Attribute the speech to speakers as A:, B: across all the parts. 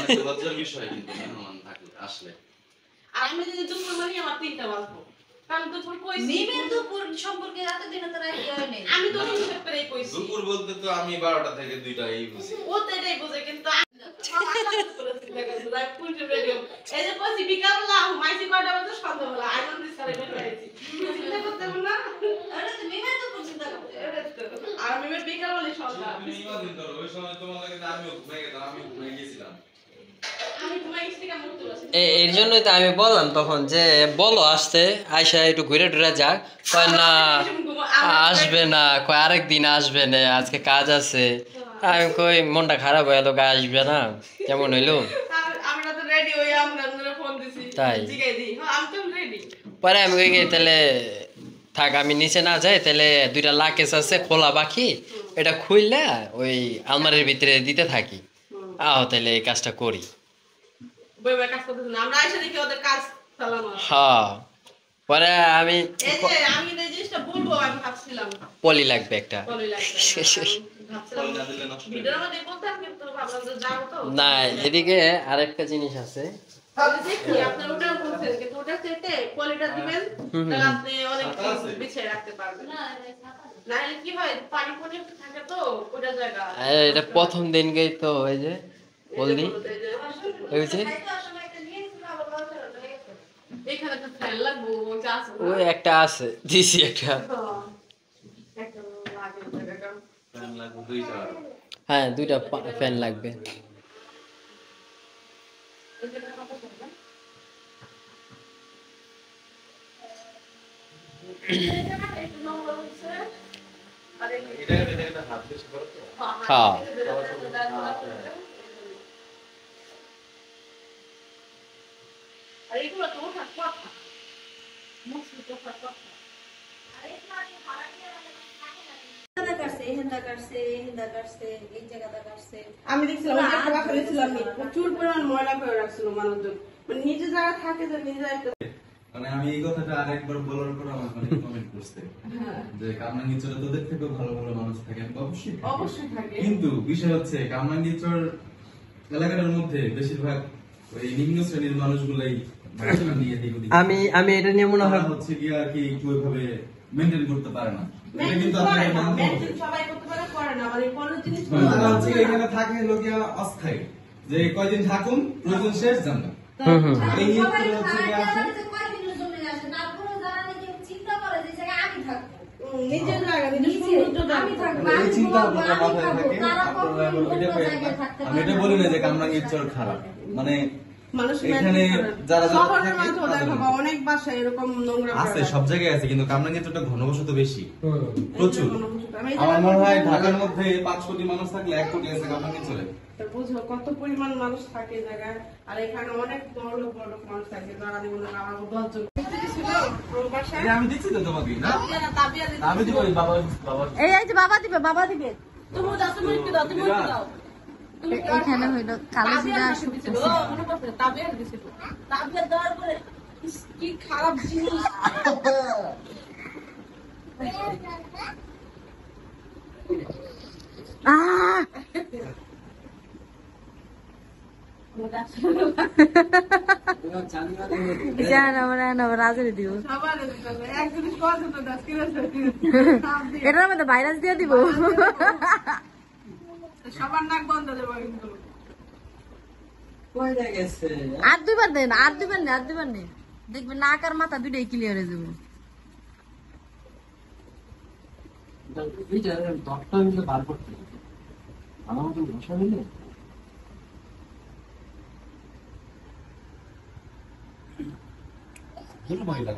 A: অনেক লজ্জার বিষয় কিন্তু মেহমান থাকলে আসলে।
B: আর আমি যদি দুপুর মানে আমার 3টা বাজবো, কারণ দুপুর কইছি
C: মিমের দুপুর সম্পর্কে রাতে দিনে তো রাখি হয় নাই।
B: আমি তো হিসাব করেই কইছি
A: দুপুর বলতে তো আমি 12টা থেকে 2টাই বুঝি।
B: ও তো এটাই বোঝে, কিন্তু এই যে কইছি বিকালবেলা মাইছি কয়টা বাজে সন্ধ্যাবেলা আইজন দিস করে বেরিয়েছি চিন্তা করতে হবে না।
C: আরে তো মিমের দুপুর চিন্তা করতে
B: আর আমি বিকালবেলা সন্ধ্যা
A: তুমি ইমাজিন করো ওই সময় তোমার লাগে আমিও ঘুমিয়ে গেলাম, আমি ঘুমিয়ে গেছিলাম।
B: আমি ঘুমাই গেছি কেমন তো আছে
D: এর জন্যই তো আমি বললাম তখন যে বলো আসতে, আয়সা একটু ঘুরে টুরে যাক। কয় না আসবে না, কয় আরেকদিন আসবে না, আজকে কাজ আছে। আমি কই মনটা খারাপ হয়ে গেল, আসবে না, কেমন হইলো।
B: আমরা তো রেডি হই, আমরা ফোন দিছি
D: তাই
B: জিগাই দি হ্যাঁ আমি তো রেডি।
D: পরে আমি কই তাহলে থাক, আমি নিচে না যাই, তাহলে 2টা লাকেজ আছে খোলা বাকি, এটা খুললে ওই আলমারির ভিতরে দিতে থাকি। আহ তাহলে এই কাজটা করি।
B: বই বই কাজ করতেছ না, আমরা আইসা দেখি ওদের কাজ চালানো আছে।
D: হ্যাঁ পরে আমি
B: এই যে আমি এই জিনিসটা বলবো আমি ভাবছিলাম
D: পলি লাগবে একটা।
B: বলি লাগবে ভাবছিলাম ভিডিওর মধ্যে বলতাম, কিন্তু ভাবলাম যে যাও তো
D: না এদিকে আরেকটা জিনিস আছে।
B: তাহলে দেখি আপনার ওটা বলছেন, কিন্তু ওটা চেতে কোয়ালিটি দিবেন তাহলে আপনি অনেক বিছিয়ে রাখতে পারবেন। না হলে কি হয় পানি পড়ে থাকে তো ওটা জায়গা।
D: এটা প্রথম দিনকেই তো ওই যে হলদি ওই যে
B: এখানে তো ফ্যান লাগবো ওটা আছে
D: ওই একটা আছে দিছি একটা।
B: একটা লাগে জায়গা
A: ফ্যান লাগবে 2টা।
D: হ্যাঁ 2টা ফ্যান লাগবে।
A: এটা হাত বেশি করো তো।
D: হ্যাঁ
B: আর এগুলো তো ওঠা কথা মুসলি তো কথা। আমি দেখছিলাম প্রচুর পরিমাণ ময়লা করে রাখছিল মানুষজন, মানে নিজে যারা থাকে যে নিজে একটা
A: মানে আমি এই কথাটা আরেকবার বলার পর আমার মানে কমেন্ট করছে যে কামরাঙ্গীরচরে তোদের থেকেও ভালো ভালো মানুষ থাকে।
B: অবশ্যই থাকে,
A: কিন্তু বিষয় হচ্ছে কামরাঙ্গীরচর এলাকাটার মধ্যে বেশিরভাগ ওই নিম্ন শ্রেণীর মানুষগুলাই
D: আমি এটা নিয়ে মনে হয়
A: হচ্ছে কি আর কি একটু ওইভাবে মেনটেন করতে পারে না। এটা কিন্তু আপনাকে মানতে হবে।
B: সবাই করতে পারে করে না, মানে কোন জিনিস
A: হচ্ছে এখানে থাকে লোকিয়া অস্থায়ী, যে কয়দিন থাকুন প্রয়োজন শেষ যান না। এই নিয়ে হচ্ছে কি আসে
B: নিজের জায়গা নিজের সৌন্দর্য
C: আমি থাকবো
A: এই চিন্তা আপনার মাথায় থাকে। আমি এটা বলি না যে কামরাঙ্গীরচর খারাপ, মানে
B: মানুষ
A: এখানে যারা
B: শহরের মাঝে দেখো অনেক বাসায় এরকম নোংরা
A: আছে, সব জায়গায় আছে, কিন্তু কামরাঙ্গীরচরটা ঘনবসত বেশি প্রচুর। আমার মনে হয় ঢাকার মধ্যে 5 কোটি মানুষ থাকলে 1 কোটি আছে কামরাঙ্গীরচরে।
B: বুঝো কত পরিমাণ মানুষ থাকে এই জায়গায়, আর এখানে অনেক বড় বড় মানুষ থাকে যারা জীবনে আমার 10 জন
A: আমি দিচ্ছি তো তোমাকে না, আমি দিব বাবা বাবা
C: এই যে বাবা দিবে বাবা দিবে।
B: তুমি দাও, তুমি একটু দাও, তুমি একটু দাও।
C: এখানে হইলো কালো জিরা শুকনো
B: মনে পড়ছে তাবিয়া দিছিল, তাবিয়া দেওয়ার পরে ইস, কি খারাপ জিনিস।
C: এটার মধ্যে ভাইরাস দিয়ে দিব।
B: সবার নাক বন্ধ দেবো কিন্তু।
C: আর 2বার দেন, আর 2বার নেই, আর 2বার নেই, দেখবেন নাক আর মাথা 2টাই ক্লিয়ার হয়ে যাবে।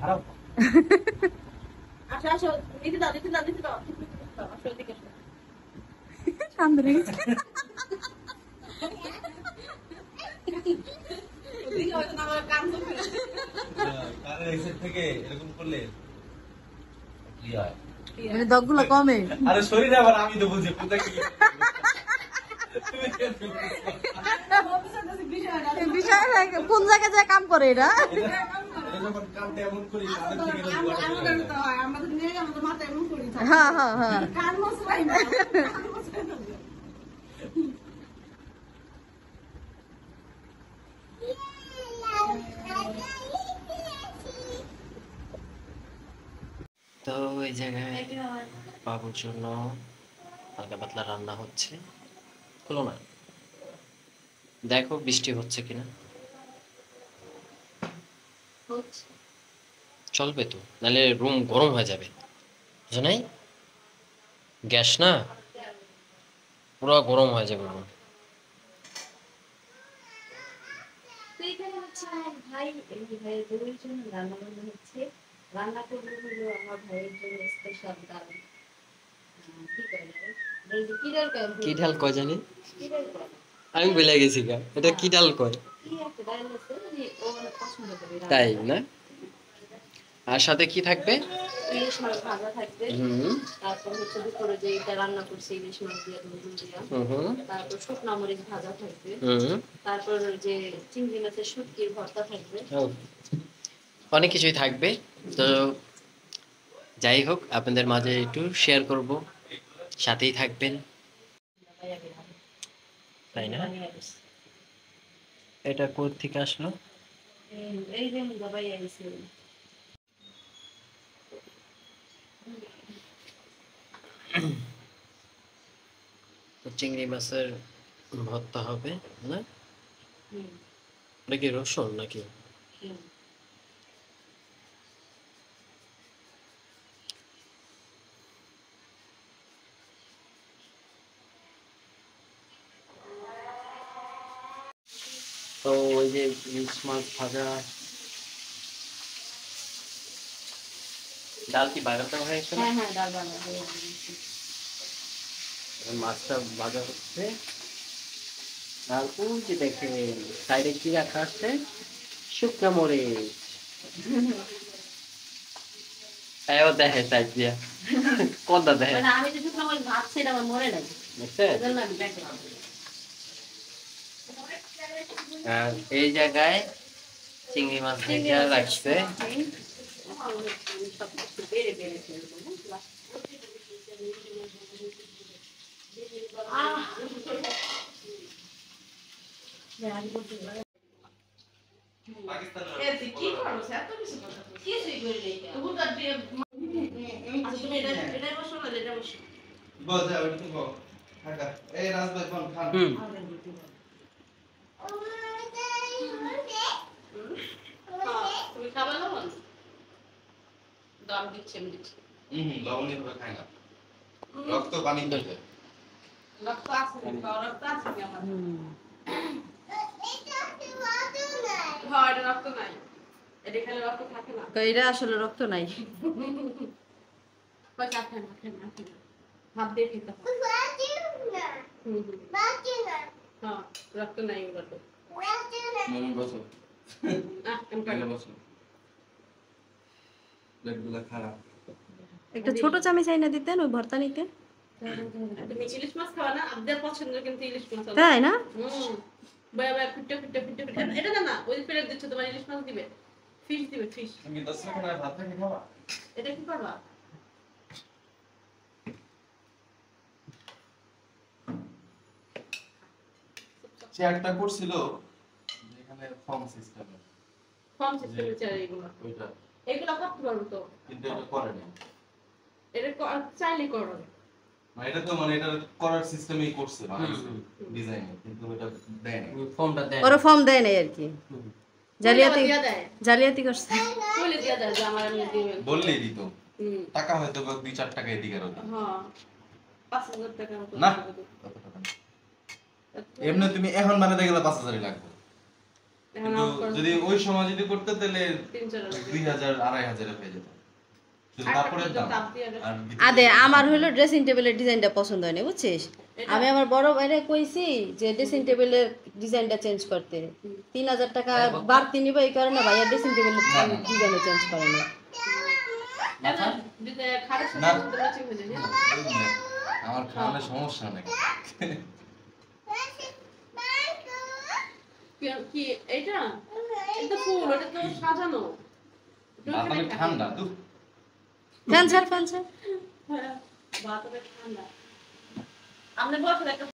A: খারাপ
B: আসো আসো, দিতে দাও, দিতে দাও, দিতে দাও, আসো এদিকে আসো।
C: শান্ত রে গেছে।
B: এদিকে হয়তো না আমার কান ধরে।
A: কানের এক্সেট থেকে এরকম করলে কি হয়?
C: মানে দগগুলো কমে।
A: আরে শরীরে আবার আমি তো বুঝি কোথা কি
C: বিষয় কোন জায়গায় যায় কাম করে এটা। হ্যাঁ হ্যাঁ হ্যাঁ
D: ওই জায়গায় বাবুর জন্য হালকা পাতলা রান্না হচ্ছে। হলো না, দেখো বৃষ্টি হচ্ছে কিনা। চলবে তো, নাহলে রুম গরম হয়ে যাবে, বুঝো নাই? গ্যাস না, পুরো গরম হয়ে যাবে রুম।
C: ভাই ভাইয়ের বউয়ের জন্য রান্না বান্না হচ্ছে। রান্না করবো হলো আমার ভাইয়ের জন্য স্পেশাল ডাল। কি ডাল কয়?
D: কি ডাল কয় জানি,
C: কি ডাল কয়?
D: আমি ভুলে গেছি গা, এটা কি ডাল কয়।
C: কি একটা ডাল আছে মানে ও অনেক পছন্দ করে।
D: তাই না? আর সাথে কি থাকবে?
C: ইলিশ মাছ ভাজা থাকবে।
D: হুম
C: তারপর হচ্ছে দুপুরে যে এটা রান্না করছে ইলিশ মাছ দিয়ে রসুন দিয়া।
D: হুম
C: তারপর শুকনা মরিচ ভাজা থাকবে।
D: হুম।
C: তারপর যে চিংড়ি মাছের শুটকির ভর্তা থাকবে।
D: অনেক কিছুই থাকবে। তো যাই হোক, আপনাদের মাঝে একটু শেয়ার করব, সাথেই থাকবেন, তাই না? এটা কোথা থেকে আসলো?
C: এই যে মুগাবাই আইছে।
D: চিংড়ি মাছের ভর্তা হবে না? এটা কি রসুন নাকি? তো ওই যে ইলিশ মাছ ভাজা, ডাল কি বাগাতে হয়ে গেছে?
C: হ্যাঁ হ্যাঁ ডাল বানাবো।
D: মাছটা ভাজা হচ্ছে। আর ওই যে দেখে সাইডে কি রাখা আছে, শুকনো মরিচ। এও দেখে সাইড দিয়া কোনটা দেখে,
C: মানে আমি যে শুকনো মরিচ ভাজছি এটা আমার মনে নাই।
D: বুঝছে?
C: এজন্য আমি দেখে।
D: আর এই জায়গায় চিংড়ি মাছ ভেজে রাখছে।
B: কি করছ এত কিছু কথা কিছুই করি নাই তবু তো তুমি এটা বসো না এটা বসো
A: বল যা ওই তুমি বল ঢাকা এই রাজ ভাই ফোন খান
B: তুমি খাবে লবণ দাম দিচ্ছে আমি দিচ্ছি
A: লবণ দিয়ে খাই না, রক্ত পানি দিতে
B: রক্ত আছে রক্ত আছে কি আমার হ্যাঁ এটা রক্ত নাই এটা খেলে রক্ত থাকে না
C: এটা আসলে রক্ত নাই।
B: পয়সা খান খান হাত দিয়ে খেতে হয় হ্যাঁ রক্ত নাই ওগুলো
A: মন বসো
B: আমি
A: কালে বসো লেগগুলা খারাপ।
C: একটা ছোট চামচ চাইনা দিতেন ওই ভর্তা নিতে।
B: তুমি ইলিশ মাছ খাওয়া না আপনাদের পছন্দ কিন্তু ইলিশ মাছ
C: তাই না?
B: বাবা বাবা ফুটে ফুটে ফুটে ফুটে এটা না না ওই প্লেট দিচ্ছ তোমার ইলিশ মাছ দিবে ফিশ দিবে ফিশ
A: তুমি 10 টাকা না ভাত থেকে খাওয়া
B: এটা কি করবা
A: সে একটা করছিল যেখানে ফর্ম সিস্টেম
B: ফর্ম সিস্টেমে চাই এগুলো
A: ওইটা
B: এগুলো করতে পারবো তো
A: কিন্তু এটা করে না,
B: এটা চাইলে করো
A: মানে এটা তো মানে এটা করার সিস্টেমই করছে মানে ডিজাইন কিন্তু এটা দেয় না
D: ফর্মটা দেয়,
C: ওরা ফর্ম দেয় নাই আর কি, জালিয়াতি
B: দিয়া দেয়
C: জালিয়াতি করছে।
B: বলে দিয়া দেয় যে আমার এমনি দিবেন
A: বললেই দিত টাকা হয়তো 2-4 টাকা এদিকে আর
B: হ্যাঁ 5000 টাকা মতো
A: না কত টাকা না। এমনি তুমি এখন বানাতে গেলে 5000 লাগবে কিন্তু যদি ওই সময় যদি করতে তাহলে 2000 2500 হয়ে যেত শুধু কাপড়ের দাম আর
C: আদে আমার হলো ড্রেসিং টেবিলের ডিজাইনটা পছন্দ হয়নি বুঝছিস, আমি আমার বড় ভাইরে কইছি যে ড্রেসিং টেবিলের ডিজাইনটা চেঞ্জ করতে 3000 টাকা বাড়তি নিব এই কারণে ভাইয়া ড্রেসিং টেবিলের ডিজাইন চেঞ্জ করে না।
A: আমার খাওয়ানোর সমস্যা নাকি
B: কি এটা এটা ফুল এটা তো সাজানো
A: বাতাবে ঠান্ডা তো
C: ফ্যান ছাড় ফ্যান ছাড়।
B: বাতাবে ঠান্ডা আমরা বসে একটা